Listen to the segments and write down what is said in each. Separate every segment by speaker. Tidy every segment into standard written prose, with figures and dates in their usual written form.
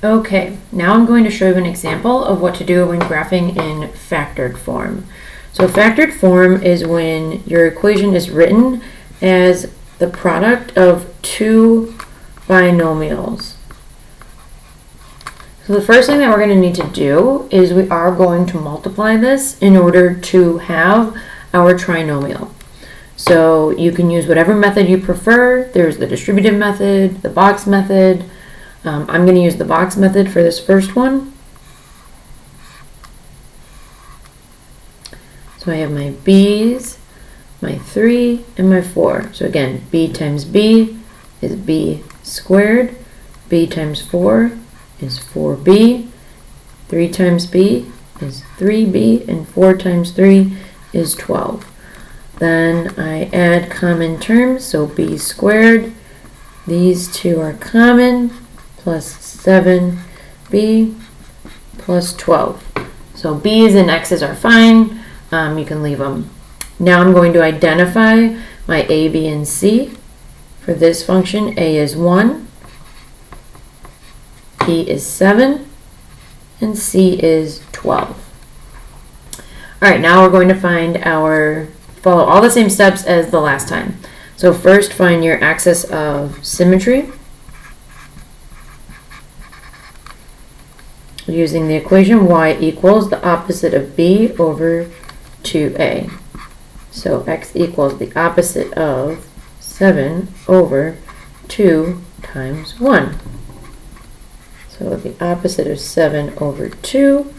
Speaker 1: Okay, now I'm going to show you an example of what to do when graphing in factored form. So factored form is when your equation is written as the product of two binomials. So the first thing that we're going to need to do is we are going to multiply this in order to have our trinomial. So you can use whatever method you prefer. There's the distributive method, the box method. I'm going to use the box method for this first one. So I have my b's, my 3, and my 4. So again, b times b is b squared. B times 4 is 4b. 3 times b is 3b. And 4 times 3 is 12. Then I add common terms. So b squared. These two are common. Plus 7b plus 12. So b's and x's are fine. You can leave them. Now I'm going to identify my a, b, and c. For this function, a is 1, b is 7, and c is 12. All right, now we're going to follow all the same steps as the last time. So first, find your axis of symmetry. Using the equation y equals the opposite of b over 2a. So x equals the opposite of 7 over 2 times 1. So the opposite of 7 over 2,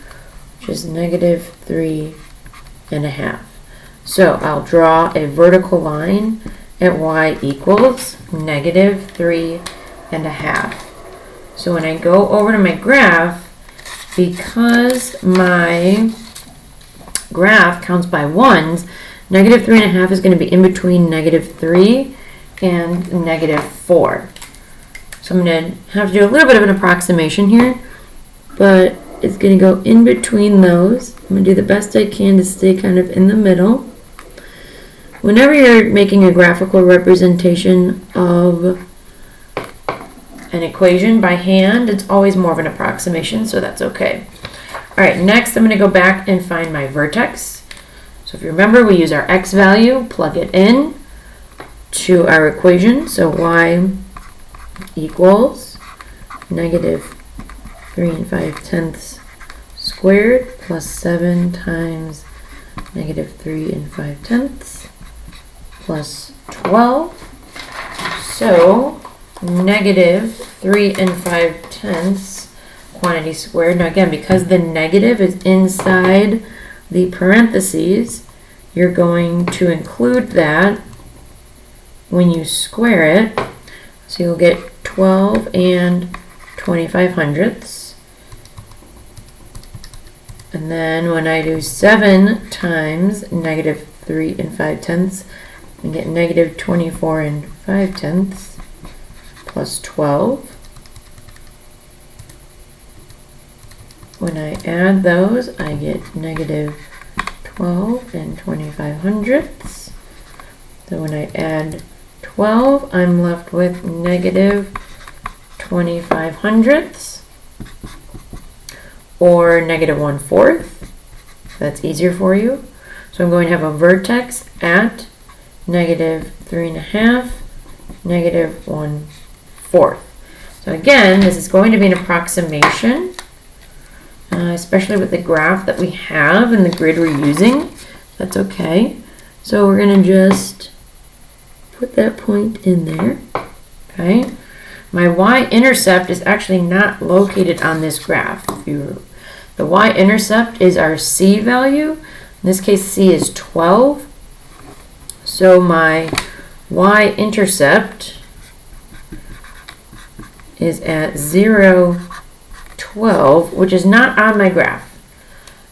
Speaker 1: which is negative 3.5. So I'll draw a vertical line at y equals negative 3.5. So when I go over to my graph, because my graph counts by ones, negative 3.5 is going to be in between negative 3 and negative 4. So I'm going to have to do a little bit of an approximation here, but it's going to go in between those. I'm going to do the best I can to stay kind of in the middle. Whenever you're making a graphical representation of an equation by hand, it's always more of an approximation, so that's okay. All right, next I'm going to go back and find my vertex. So if you remember, we use our x value, plug it in to our equation. So y equals negative 3.5 squared plus 7 times negative 3.5 plus 12. So negative 3.5 quantity squared. Now again, because the negative is inside the parentheses, you're going to include that when you square it. So you'll get 12 and 25 hundredths. And then when I do 7 times negative 3.5, I get negative 24.5 plus 12. When I add those, I get negative 12 and 25 hundredths. So when I add 12, I'm left with negative 25 hundredths, or negative 1/4. That's easier for you. So I'm going to have a vertex at negative 3.5, negative 1/4. So again, this is going to be an approximation, especially with the graph that we have and the grid we're using. That's okay. So we're going to just put that point in there. Okay. My y-intercept is actually not located on this graph. The y-intercept is our c value. In this case, c is 12. So my y-intercept is at 0, 12, which is not on my graph.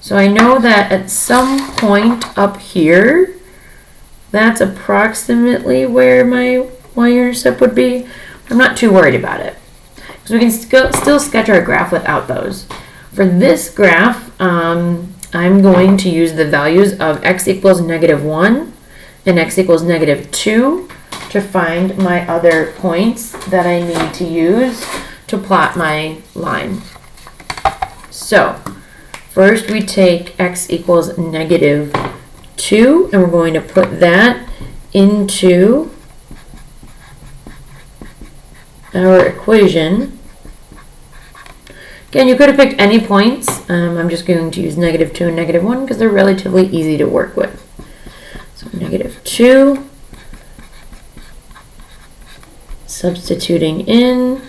Speaker 1: So I know that at some point up here, that's approximately where my y-intercept would be. I'm not too worried about it, because we can still sketch our graph without those. For this graph, I'm going to use the values of x equals negative 1 and x equals negative 2 to find my other points that I need to use to to plot my line. So first we take x equals negative 2, and we're going to put that into our equation. Again, you could have picked any points. I'm just going to use negative 2 and negative 1 because they're relatively easy to work with. So negative 2, substituting in,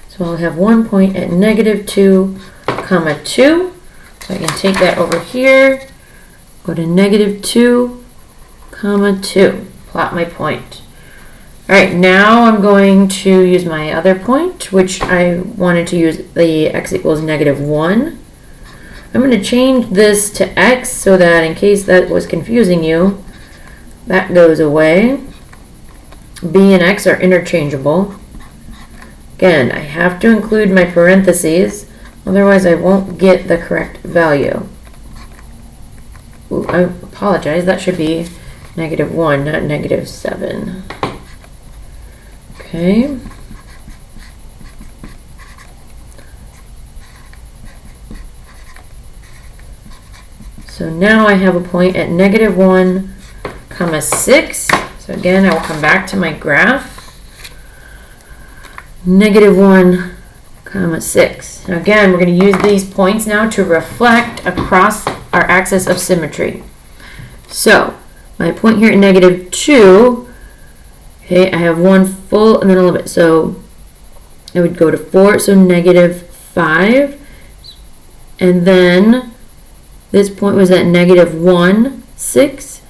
Speaker 1: so I'll have 1 point at negative 2, comma 2. So I can take that over here, go to negative 2, comma 2, plot my point. All right, now I'm going to use my other point, which I wanted to use the x equals negative 1. I'm going to change this to x so that in case that was confusing you, that goes away. B and x are interchangeable. Again, I have to include my parentheses, otherwise I won't get the correct value. Ooh, I apologize, that should be negative 1, not negative 7. Okay. So now I have a point at negative 1, comma 6. So again, I will come back to my graph. Negative 1, comma 6. Now again, we're going to use these points now to reflect across our axis of symmetry. So my point here at negative 2, okay, I have one full and then a little bit. So I would go to 4, so negative 5. And then this point was at negative 1, 6.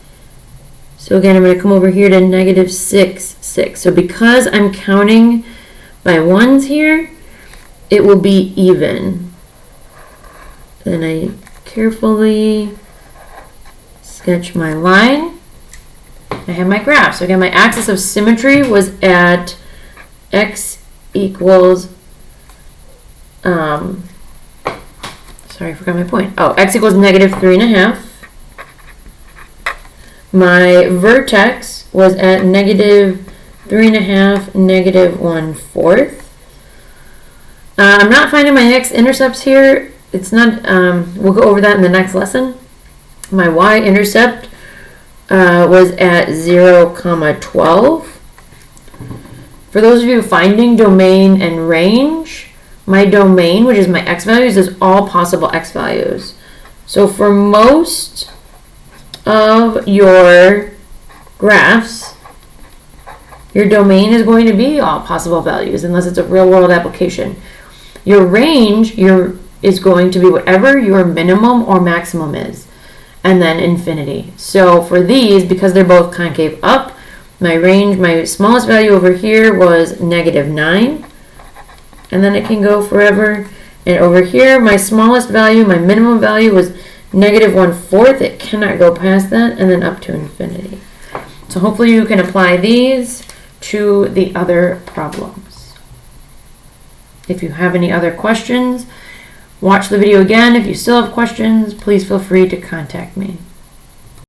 Speaker 1: So again, I'm going to come over here to negative 6, 6. So because I'm counting by ones here, it will be even. Then I carefully sketch my line. I have my graph. So again, my axis of symmetry was at x equals, sorry, I forgot my point. Oh, x equals negative 3.5. My vertex was at negative 3.5, negative 1/4. I'm not finding my x-intercepts here. It's not, we'll go over that in the next lesson. My y-intercept was at 0, 12. For those of you finding domain and range, my domain, which is my x values, is all possible x values. So for most of your graphs, your domain is going to be all possible values unless it's a real-world application. Your range is going to be whatever your minimum or maximum is, and then infinity. So for these, because they're both concave up, my range, my smallest value over here was negative 9, and then it can go forever. And over here, my smallest value, my minimum value was negative 1/4. It cannot go past that, and then up to infinity. So hopefully you can apply these to the other problems. If you have any other questions, watch the video again. If you still have questions, please feel free to contact me.